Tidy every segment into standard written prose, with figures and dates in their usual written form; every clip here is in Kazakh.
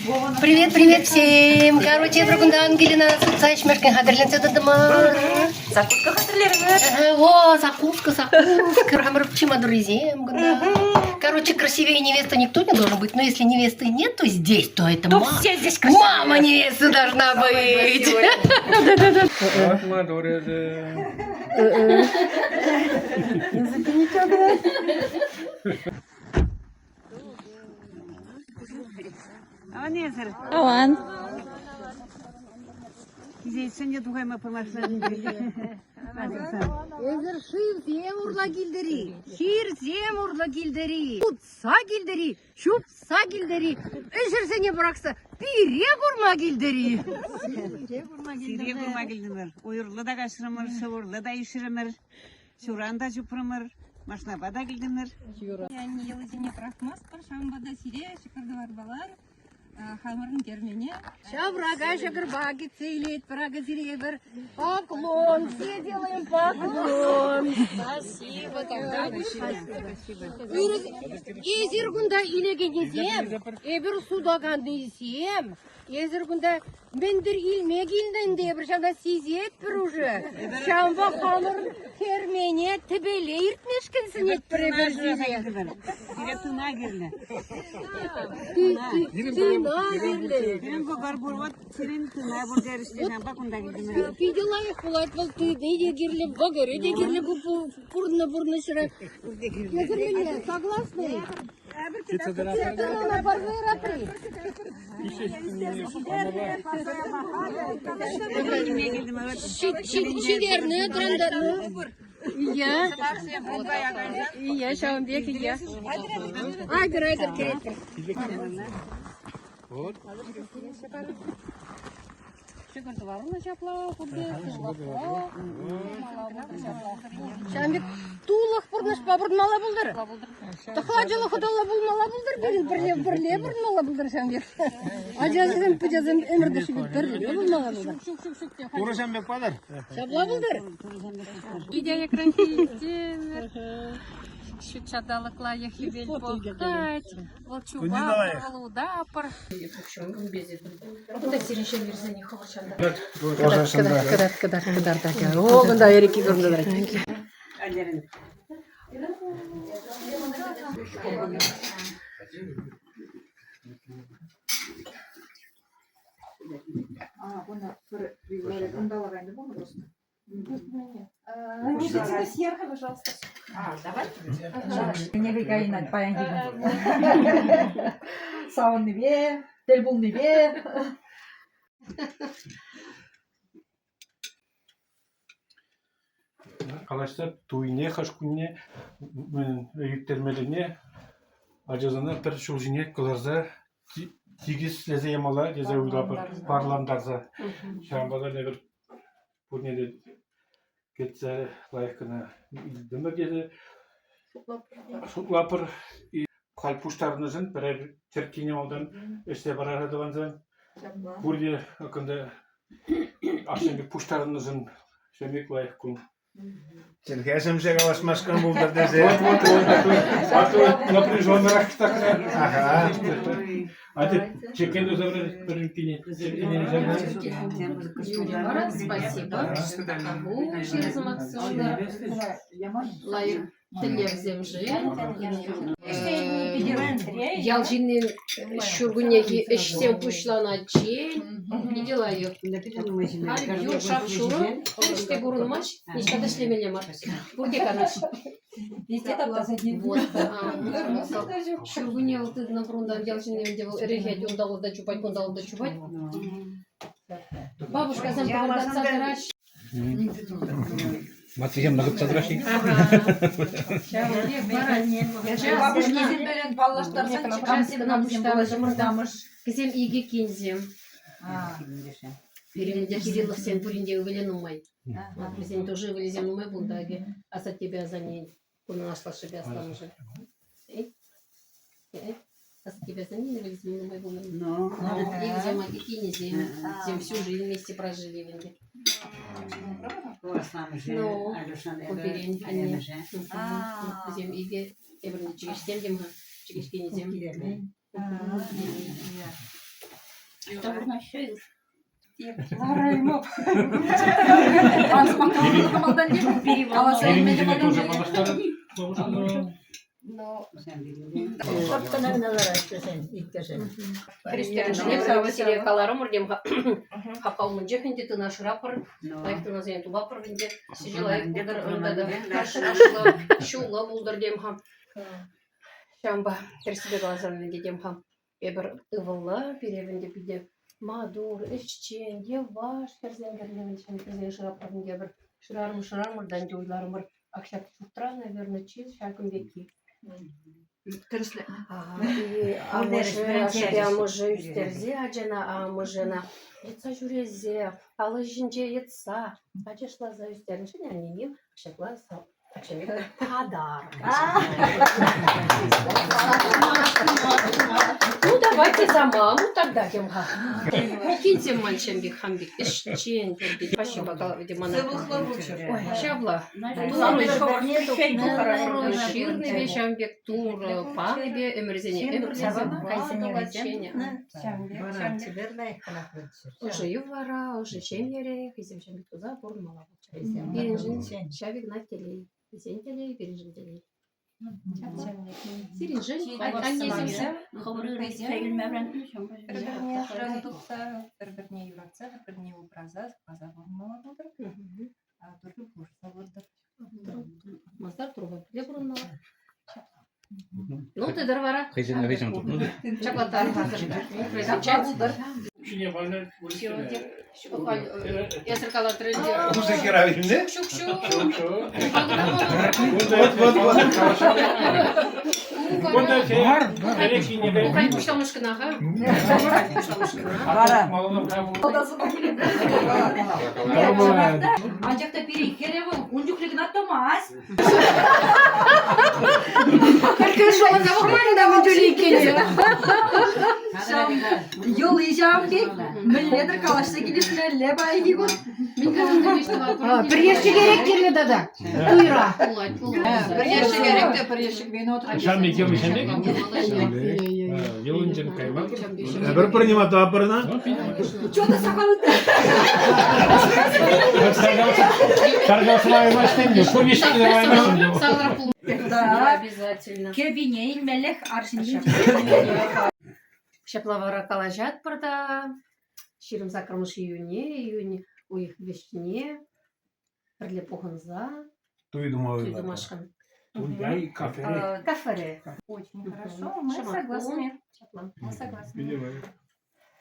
Привет, привет всем. Короче, бүгінгі Ангелина сутса ішмешкен қадірленсе дадымар. Закуска қадірлеріңіз. О, закуска. Хамыр чемодуризем. Короче, красивее невесты никто не должен быть. Но если невесты нет, то здесь, то это То мама. все здесь красивые. Мама невесты должна быть. Аван. Сегодня дугаем по машине. Шир зем урла гильдери, шир зем урла гильдери, утса гильдери, шупса гильдери, эшерсене быракса, пире гурма гильдери. Сирия гурмагилдимир. Уйурлы да кашырымыр, шывырлы да иширимир, шуранда жупрымыр, машинада да гилдимир. Yani yılıcını bırakmazlar. Şambada sire, şıkırdı var balar. Хамырын кермене. Шаврага шагырба гицелит, прага зиревер, поклон, все делаем поклон. Спасибо, тогда Езергунда илегенезем, эбір судаганды изем, езергунда мендір илмек илденде, бір шамда сизет бір уже. Шамба хамыр кермене тібеле иртмешкінсін ет бір бір зире. Сирия тына гирле. Ben bu garburvat senin tına bu derişten bakunda gidimir. Видела их, бывает, вот ты не гирли, багаре, не гирли, бурно шире. Езермене, согласны? На барвера Чиверные грандарные. Я Шамбек, я. Айгер, керетер. Шамбек тулах бұрныш па бұрмала бұлдыр. Тұхладжылы құдалла бұлмала бұлдыр. Бірле бұрмала бұлдыр Шамбек. Ажазым пүжазым өмірді шүбет бірле бұлмала бұлдыр. Тура Шамбек падыр. Шабла бұлдыр. Видео екран киіздемір. Şu çadalıkla yahibel boğdать. Волчуга, волудапыр. Bu da sirinşen versene хавачанда. Kadar. O bunda erkek göründüler. Ellerini. Можете съехать, пожалуйста. Давай. Не гайнат баян гибин. Сауынны бе, телбулны бе. Қалашта туйне, хашкуне, үйіктермеліне, ажазана бір шулжине кыларза, тигіз лезе емала, лезе уйлапыр, парламдарза. Шамбада не бір бұнеде кетсе лайықына илдімір деді, шутлапыр, қалпуштарынызын, бірер теркене олдан, өсте барарадыванзан, бұрде өкінді ашынбек пуштарынызын шемек лайық күн. Сергей Семшек алашмашкан булдыр десе. Напряженнырақ так. Ага. А ты чекенду забрали перенкине. Спасибо. Через Максимовна. Лайк телевизем же. Ялжинин шургунеги эштен пушланачи. Не делаю. Юр шапшуру. Эште бурунмаш. Ничкада шлемелемар. Бурде канаш. Везде таптасадин. Вот. Шургуне вот на фронтах ялжинин делал рехет. Он дал да чупать, он дал да чупать. Бабушка сам говорит, садраш. Матвеем нагып садраши. Бабушки зелмелен баллаштарсан чикам Кізем иге кензем. Перемде Кириллов сен пуринде увелен умай. Сен тоже вылезем умай бундаге. А за тебя за ней. Он нашла себя там уже. А за тебя за ней вылезем умай бундаге. И где маги кинезем. Зем всю жизнь вместе прожили венде. Ну, куперень, они. Зем иге. Эбрни чигеш тем, чигеш кинезем. Келинине тоже балаштарын болушунда. Василия Каларом, Рдем Хапал Мунджехинди, ты наш рапор, лайк ты назовем тубапор, винде, сижила и шула булдар демхам. Шамба, терсибе глазам винде демхам. Эбер ывалла, перевинде пиде. Мадур, эшчен, еваш, керзенгернен, чем керзен шрапор винде бер. Шрармур, данди уйлармур. Акшак чутра, наверное, чиз, шаком веки. А може үстерзе ажана, а можена етса жүрезе, алы жинже етса, ачешла за үстерін шын әнемем, шекла акшамек тадар. Ну давайте за маму тогда демха. Киньте мальчембик хамбик, эшчен, спасибо, демана. Ой, шабла. Ширный вещамбик, тур, паныбе, эмерзене, уже ювара, уже чемере, хиземшамбик туда, бурмала. Пережин, шавик на телей. Сентелей, пережителей. Сиринжин, аннеземся. Bir-birine tutsa, bir-birine yuratsa, bir-birine obrazа, база болмала булдыр. Тургы бурса булдыр. Маздар труба, где бурнала? Ну, ты дарвара. Хейзен тут. Чаклатар, хазыр. Шине байлар Я зеркала тренде. Кузы керавинде? Шук-шук. Бунда бар. Элекинеде. Ухай пуштамышкына, ха? Анжакта перейкелевым, ундюклигін аттамас. Кыркышова забухмайда мundulикене. Yol icabı milledir kalaşta gidişler lebay gibi. Приезжий керек келді дада. Туйра. Bir yaşa gerek de bir yaşa beni otur. Шамбик емешенде. Елунжен каймак. Бір принимат апырына. Что-то сахалыды. Торговцевая машина, курничная машина. Обязательно. Кебинеyin melek arşinin. Шаплавара калажат пырда. Ширим закрымыш июне, у их вешне. Бірле пухынза. Туйдумашкан. Яй кафе. Кафере. Очень хорошо, мы согласны. Мы согласны.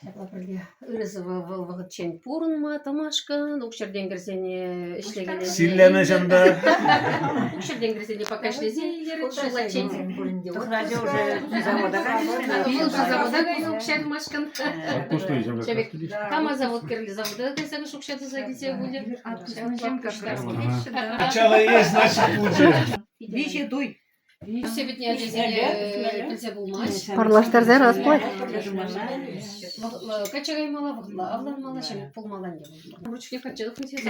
Шапла бірле. Үрізі вағыт чен пурынма, тамашкан. Укшерден кірсене ішлегене. Силләне жанда. Укшерден кірсене пока ішлезейлері. Шула чен. Тухраде уже завода Укшерден Пустой земля. Кама завод керли завода, ты сами шукшаты загите будет. Начало есть, значит лучше. Вещи дуй. Все ведь не одезели, нельзя был матч. Парлаштарда расплат. Качагай мала вахла, авлан мала, чем пол мала не было. Ручки хотел хотеть.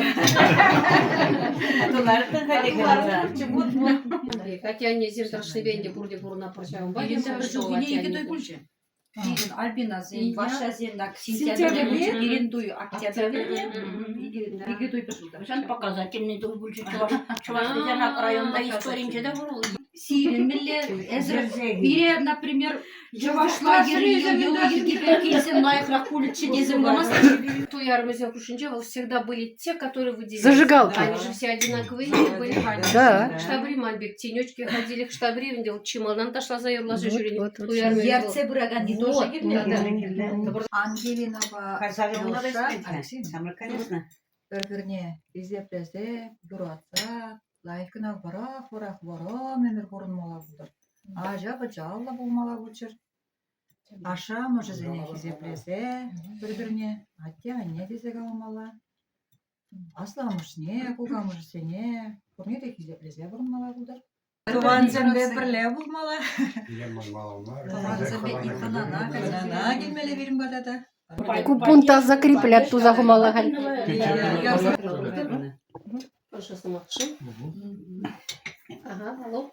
Хотя они зимтрашны венде бурде бурна прочаем. Birin Albina zen, başa zen, сентябрь, birin duy, октябрь, iki duy bir. Sen показательный дуй больше Чувашский районда история да был. Сирин, милле, эзер, бире, например, Чувашлагер, Югипекейсен, Найхрак, улицы, неземломас. Ту ярмызем Кушинчева всегда были те, которые выделились. Зажигалки. Они же все одинаковые были. Да. Штабри Мальбек, тенечки ходили к штабри, видел чемодан ташла за юрлажи жюри. Ярце Брагани тоже Ангелинова bir-birine izleplese, duratsa, layıkına varak memir korunmalar budur. Acaba calla bulmalar budur. Aşağı mojezene izleplese, bir-birine, hatta anne dize kalmalar. Aslamış ne, kukamış ne, kurne de izleplese vurmalar budur. Tuvancım be birle bulmalar. Tuvancım be İlhan'a gelmeli birim badada. Купунта закреплят ту загумалагаль. Прошу самохши. Ага, алло.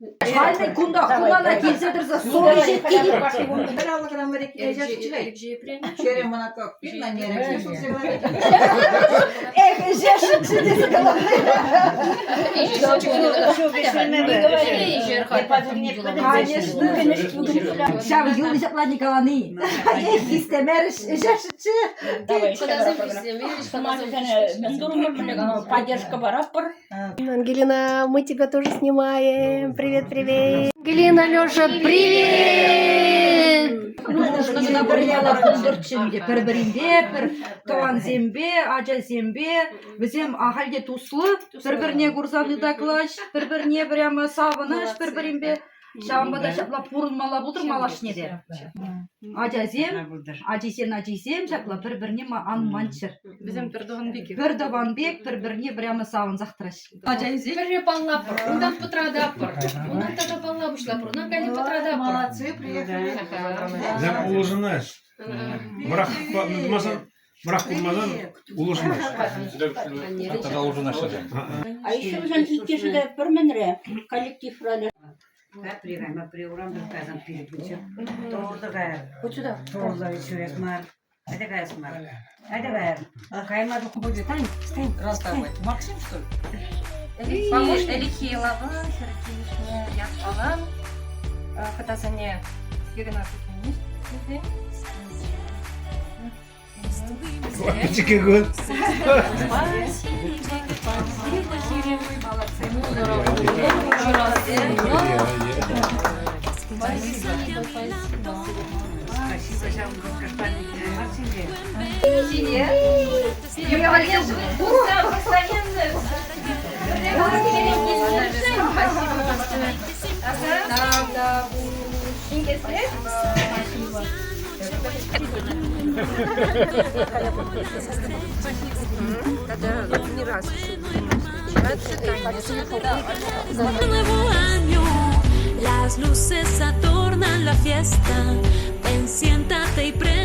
Шайны кунда кулана келсе дұрса соны жетке дейін. Жешінші десі Конечно. Шам юлы жапла Николаны. Истемер жешінші. Поддержка бараппар. Ангелина, мы тебя тоже снимаем. Привет, привет. Ангелина, Лёша, привет! Нужно бірлялар күндіртшінде бір-бірінде, бір туған зембе, ажа зембе, бізем ағалге туслы, бір-біріне көрсаны дақлаш, бір-біріне прямо савыныш, бір-бірінде. Шамбада шапла пурынмала бұлдыр малашне де. Ажисем, шапла бір-біріне анманчыр. Бізем Пердованбек. Пердованбек, бір-біріне прямо савын зақтыраш. Ажазем. Бір паллапыр, ондан пытрадапыр. Ондан тата паллапышлапыр, ондан кәлі пытрадапыр. Молодцы, приехали. Зам улужынаш. Бірақ болмадан улужынаш. А еще уже иккешеде бір мінре коллектив ролі. Приема приурам казан переключу. Тордага. Кучуда. Тордага чурекмар. Это гайсмар. Это гайр. Каймаду будет. Стань. Расставай. Максим что ли? Помощь Элихилова, Сергеевичне, я алам. Катасане 11 минут. Мальчики год. Nuevo año, las luces adornan la fiesta. Ven, siéntate y prende.